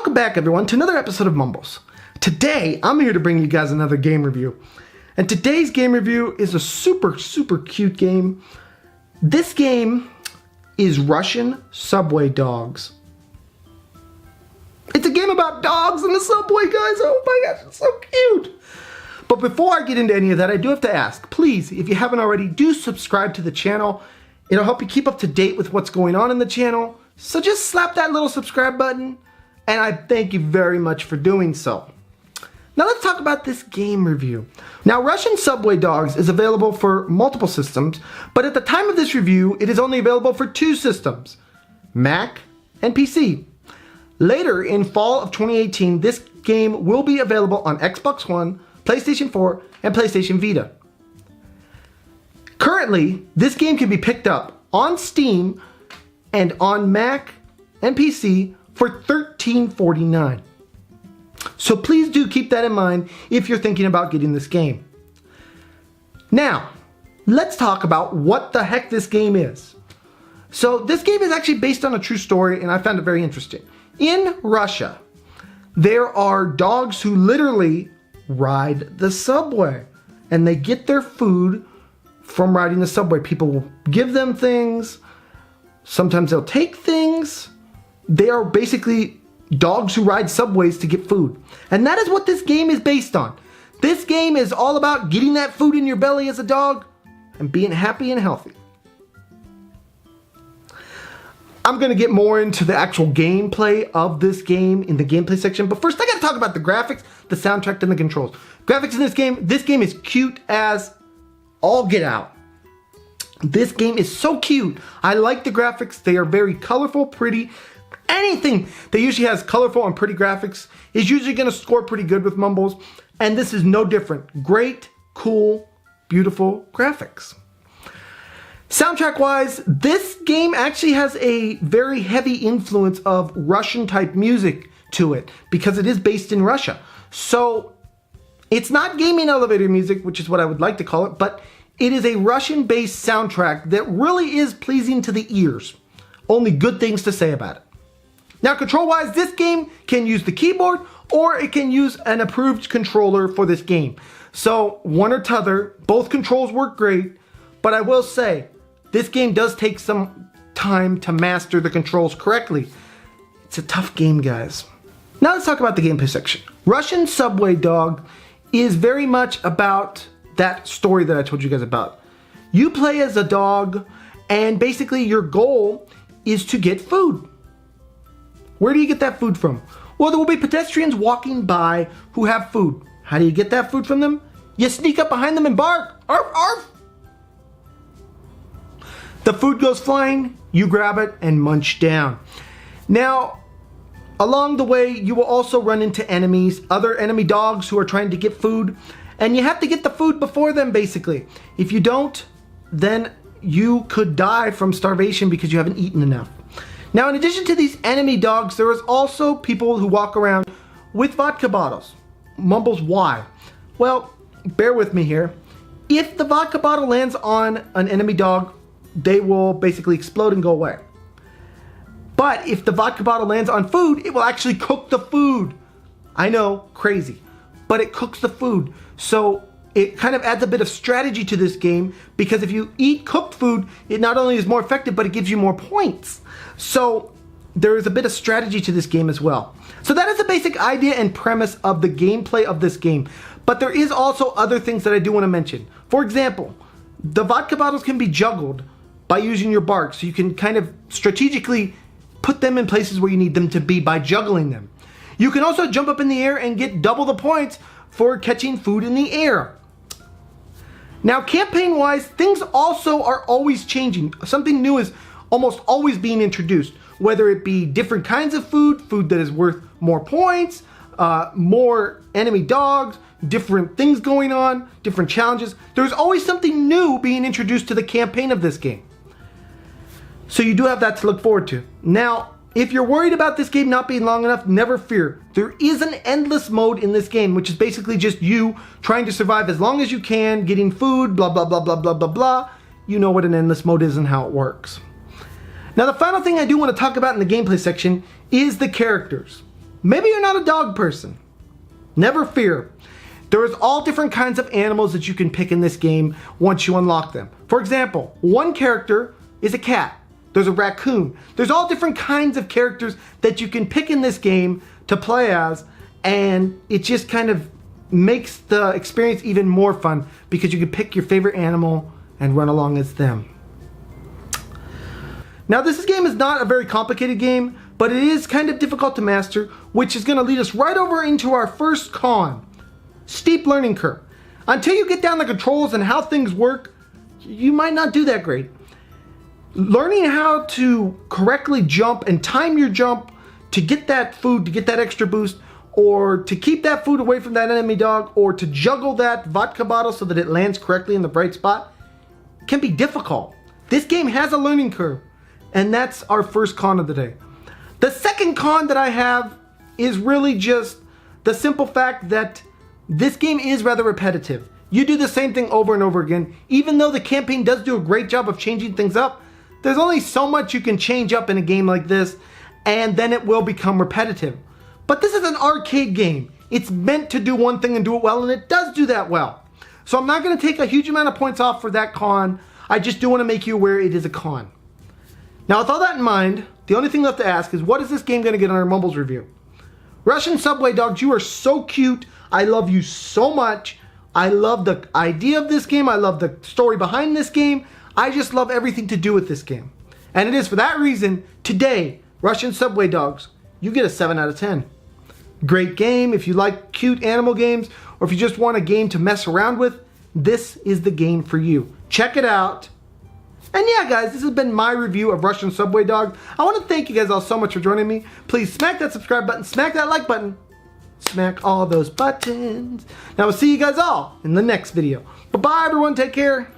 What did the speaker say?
Welcome back, everyone, to another episode of Mumbles. Today, I'm here to bring you guys another game review. And today's game review is a super cute game. This game is Russian subway dogs. It's a game about dogs in the subway, guys. Oh my gosh, it's so cute. But before I get into any of that, I do have to ask, please, if you haven't already, do subscribe to the channel. It'll help you keep up to date with what's going on in the channel. So just slap that little subscribe button, and I thank you very much for doing so. Now let's talk about this game review. Now, Russian Subway Dogs is available for multiple systems, but at the time of this review, it is only available for 2 systems, Mac and PC. Later, in fall of 2018, this game will be available on Xbox One, PlayStation 4, and PlayStation Vita. Currently, this game can be picked up on Steam and on Mac and PC for $13.49. So please do keep that in mind if you're thinking about getting this game. Now, let's talk about what the heck this game is. So this game is actually based on a true story, and I found it very interesting. In Russia, there are dogs who literally ride the subway, and they get their food from riding the subway. People will give them things. Sometimes they'll take things. They are basically dogs who ride subways to get food. And that is what this game is based on. This game is all about getting that food in your belly as a dog and being happy and healthy. I'm going to get more into the actual gameplay of this game in the gameplay section. But first, I got to talk about the graphics, the soundtrack, and the controls. Graphics in this game is cute as all get out. This game is so cute. I like the graphics. They are very colorful, pretty. Anything that usually has colorful and pretty graphics is usually going to score pretty good with Mumbles. And this is no different. Great, cool, beautiful graphics. Soundtrack-wise, this game actually has a very heavy influence of Russian-type music to it because it is based in Russia. So it's not gaming elevator music, which is what I would like to call it, but it is a Russian-based soundtrack that really is pleasing to the ears. Only good things to say about it. Now, control-wise, this game can use the keyboard or it can use an approved controller for this game. So, one or t'other, both controls work great, but I will say, this game does take some time to master the controls correctly. It's a tough game, guys. Now let's talk about the gameplay section. Russian Subway Dog is very much about that story that I told you guys about. You play as a dog, and basically your goal is to get food. Where do you get that food from? Well, there will be pedestrians walking by who have food. How do you get that food from them? You sneak up behind them and bark. Arf, arf. The food goes flying, you grab it and munch down. Now, along the way, you will also run into enemies, other enemy dogs who are trying to get food, and you have to get the food before them, basically. If you don't, then you could die from starvation because you haven't eaten enough. Now, in addition to these enemy dogs, there is also people who walk around with vodka bottles. Mumbles, why? Well, bear with me here. If the vodka bottle lands on an enemy dog, they will basically explode and go away. But if the vodka bottle lands on food, it will actually cook the food. I know, crazy, but it cooks the food. So it kind of adds a bit of strategy to this game because if you eat cooked food, it not only is more effective, but it gives you more points. So there is a bit of strategy to this game as well. So that is the basic idea and premise of the gameplay of this game. But there is also other things that I do want to mention. For example, the vodka bottles can be juggled by using your bark. So you can kind of strategically put them in places where you need them to be by juggling them. You can also jump up in the air and get double the points for catching food in the air. Now, campaign-wise, things also are always changing. Something new is almost always being introduced, whether it be different kinds of food, food that is worth more points, more enemy dogs, different things going on, different challenges. There's always something new being introduced to the campaign of this game. So you do have that to look forward to. Now, if you're worried about this game not being long enough, never fear. There is an endless mode in this game, which is basically just you trying to survive as long as you can, getting food, blah, blah, blah, blah, blah, blah, blah. You know what an endless mode is and how it works. Now, the final thing I do want to talk about in the gameplay section is the characters. Maybe you're not a dog person. Never fear. There is all different kinds of animals that you can pick in this game once you unlock them. For example, one character is a cat. There's a raccoon. There's all different kinds of characters that you can pick in this game to play as, and it just kind of makes the experience even more fun because you can pick your favorite animal and run along as them. Now, this game is not a very complicated game, but it is kind of difficult to master, which is going to lead us right over into our first con. Steep learning curve. Until you get down the controls and how things work, you might not do that great. Learning how to correctly jump and time your jump to get that food, to get that extra boost, or to keep that food away from that enemy dog, or to juggle that vodka bottle so that it lands correctly in the right spot, can be difficult. This game has a learning curve, and that's our first con of the day. The second con that I have is really just the simple fact that this game is rather repetitive. You do the same thing over and over again. Even though the campaign does do a great job of changing things up, there's only so much you can change up in a game like this, and then it will become repetitive. But this is an arcade game. It's meant to do one thing and do it well, and it does do that well. So I'm not going to take a huge amount of points off for that con. I just do want to make you aware it is a con. Now, with all that in mind, the only thing left to ask is, what is this game going to get on our Mumbles review? Russian Subway Dogs, you are so cute. I love you so much. I love the idea of this game. I love the story behind this game. I just love everything to do with this game. And it is for that reason, today, Russian Subway Dogs, you get a 7 out of 10. Great game. If you like cute animal games, or if you just want a game to mess around with, this is the game for you. Check it out. And yeah, guys, this has been my review of Russian Subway Dogs. I want to thank you guys all so much for joining me. Please smack that subscribe button, smack that like button, smack all those buttons. Now, we'll see you guys all in the next video. Bye-bye, everyone. Take care.